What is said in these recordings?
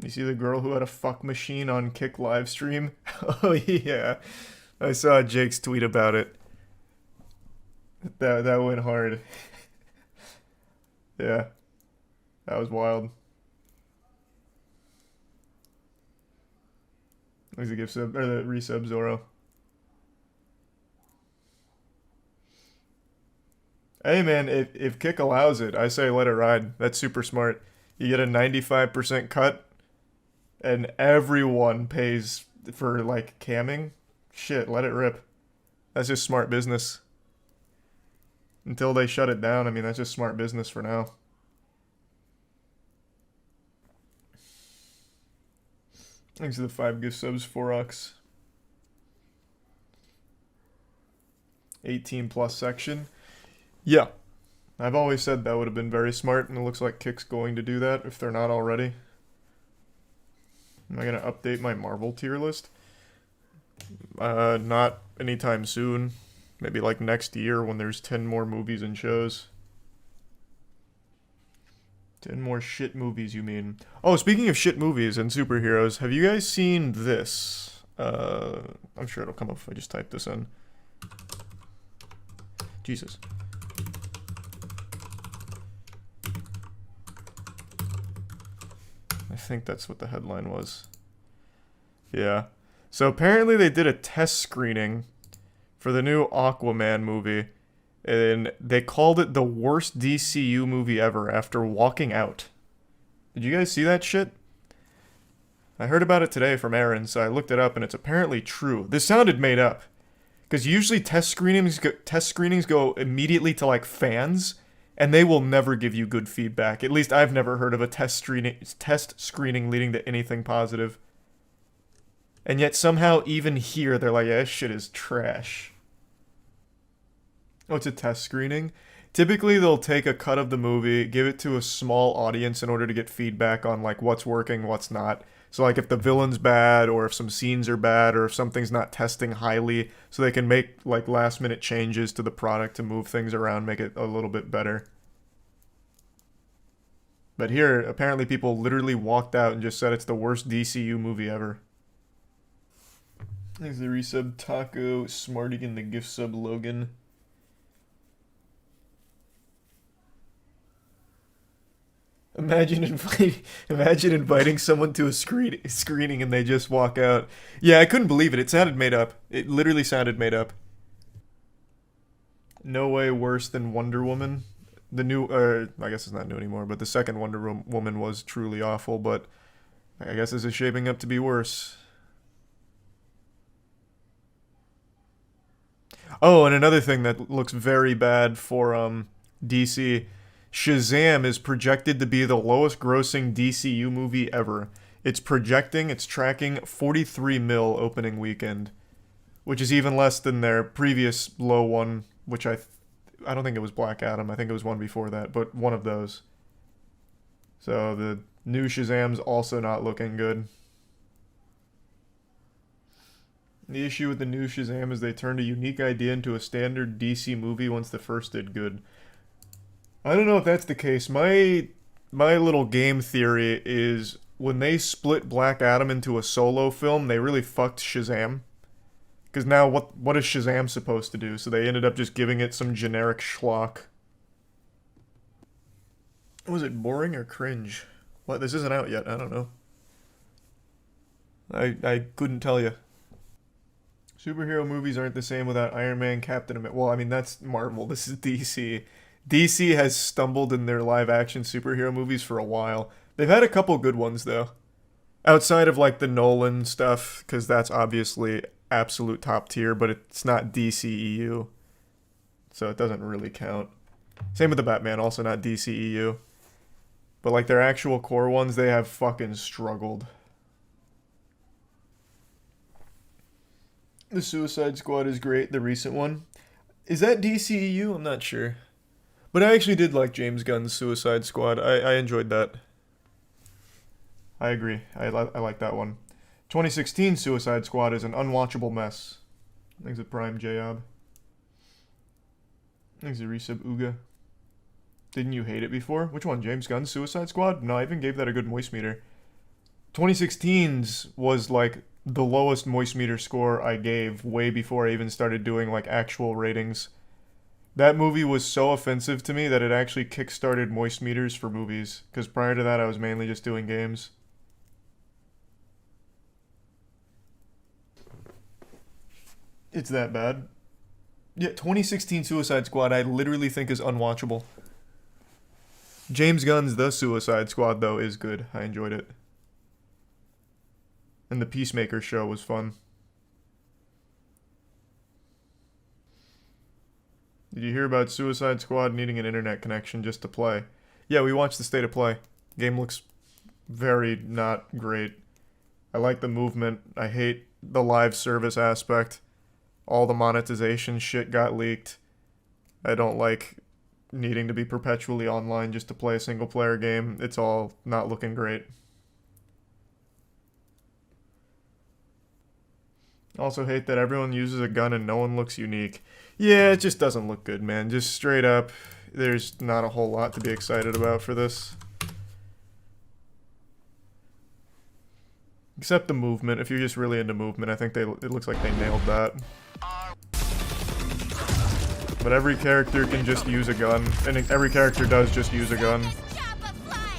You see the girl who had a fuck machine on Kick live stream? Oh yeah, I saw Jake's tweet about it. That went hard. Yeah, that was wild. Thanks the gift sub or the resub Zoro. Hey man, if Kick allows it, I say let it ride. That's super smart. You get a 95% cut, and everyone pays for like camming. Shit, let it rip. That's just smart business. Until they shut it down, I mean, that's just smart business for now. Thanks to the 5 gift subs, 4x. 18 plus section. Yeah. I've always said that would have been very smart, and it looks like Kick's going to do that if they're not already. Am I going to update my Marvel tier list? Not anytime soon. Maybe like next year when there's 10 more movies and shows. 10 more shit movies, you mean? Oh, speaking of shit movies and superheroes, have you guys seen this? I'm sure it'll come up if I just type this in. Jesus. I think that's what the headline was. Yeah. So apparently they did a test screening for the new Aquaman movie, and they called it the worst DCU movie ever after walking out. Did you guys see that shit? I heard about it today from Aaron, so I looked it up, and it's apparently true. This sounded made up, because usually test screenings go immediately to like fans, and they will never give you good feedback. At least I've never heard of a test screening leading to anything positive. And yet somehow even here they're like, yeah, this shit is trash. Oh, it's a test screening? Typically they'll take a cut of the movie, give it to a small audience in order to get feedback on like what's working, what's not. So like if the villain's bad, or if some scenes are bad, or if something's not testing highly, so they can make like last minute changes to the product to move things around, make it a little bit better. But here, apparently people literally walked out and just said it's the worst DCU movie ever. Thanks the resub Taco, Smartigan the gift sub Logan. Imagine inviting someone to a screening and they just walk out. Yeah, I couldn't believe it. It sounded made up. It literally sounded made up. No way worse than Wonder Woman. The new, I guess it's not new anymore, but the second Wonder Woman was truly awful, but I guess this is shaping up to be worse. Oh, and another thing that looks very bad for DC, Shazam is projected to be the lowest grossing DCU movie ever. It's tracking 43 mil opening weekend, which is even less than their previous low one, which I don't think it was Black Adam. I think it was one before that, but one of those. So the new Shazam's also not looking good. The issue with the new Shazam is they turned a unique idea into a standard DC movie once the first did good. I don't know if that's the case. My little game theory is when they split Black Adam into a solo film, they really fucked Shazam. Because now what is Shazam supposed to do? So they ended up just giving it some generic schlock. Was it boring or cringe? What? This isn't out yet. I don't know. I couldn't tell you. Superhero movies aren't the same without Iron Man, Captain America. Well, I mean, that's Marvel. This is DC. DC has stumbled in their live action superhero movies for a while. They've had a couple good ones, though. Outside of, like, the Nolan stuff, because that's obviously absolute top tier, but it's not DCEU. So it doesn't really count. Same with the Batman, also not DCEU. But, like, their actual core ones, they have fucking struggled. The Suicide Squad is great, the recent one. Is that DCEU? I'm not sure. But I actually did like James Gunn's Suicide Squad. I enjoyed that. I agree. I like that one. 2016 Suicide Squad is an unwatchable mess. Thanks to Prime J-Ob. Thanks to Resub Uga. Didn't you hate it before? Which one? James Gunn's Suicide Squad? No, I even gave that a good moist meter. 2016's was like the lowest moist meter score I gave way before I even started doing like actual ratings. That movie was so offensive to me that it actually kickstarted moist meters for movies, because prior to that I was mainly just doing games. It's that bad. Yeah, 2016 Suicide Squad I literally think is unwatchable. James Gunn's The Suicide Squad though is good. I enjoyed it. And the Peacemaker show was fun. Did you hear about Suicide Squad needing an internet connection just to play? Yeah, we watched the state of play. Game looks very not great. I like the movement. I hate the live service aspect. All the monetization shit got leaked. I don't like needing to be perpetually online just to play a single player game. It's all not looking great. Also hate that everyone uses a gun and no one looks unique. Yeah, it just doesn't look good, man. Just straight up, there's not a whole lot to be excited about for this. Except the movement. If you're just really into movement, I think it looks like they nailed that. But every character can just use a gun, and every character does just use a gun.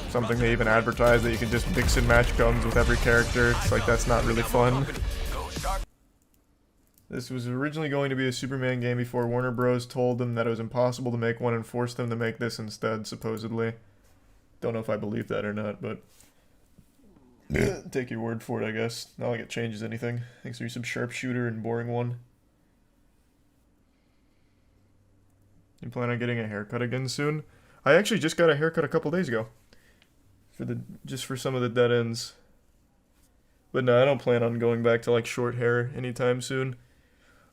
Something they even advertise, that you can just mix and match guns with every character. It's like, that's not really fun. This was originally going to be a Superman game before Warner Bros. Told them that it was impossible to make one and forced them to make this instead, supposedly. Don't know if I believe that or not, but take your word for it, I guess. Not like it changes anything. Thanks for some sharpshooter and boring one. You plan on getting a haircut again soon? I actually just got a haircut a couple days ago. Just for some of the dead ends. But no, I don't plan on going back to like short hair anytime soon.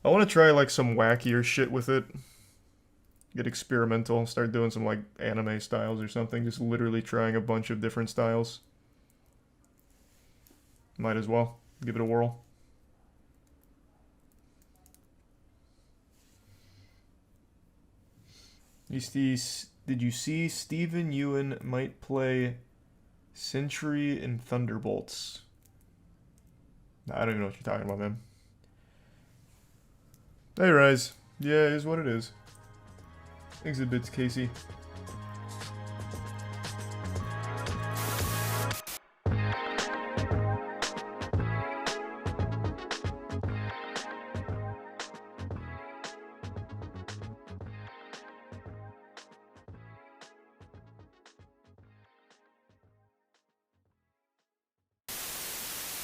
I want to try like some wackier shit with it. Get experimental, start doing some like anime styles or something. Just literally trying a bunch of different styles. Might as well. Give it a whirl. Did you see Steven Yeun might play Sentry in Thunderbolts? I don't even know what you're talking about, man. Hey, Rise. Yeah, it is what it is. Exhibits, Casey.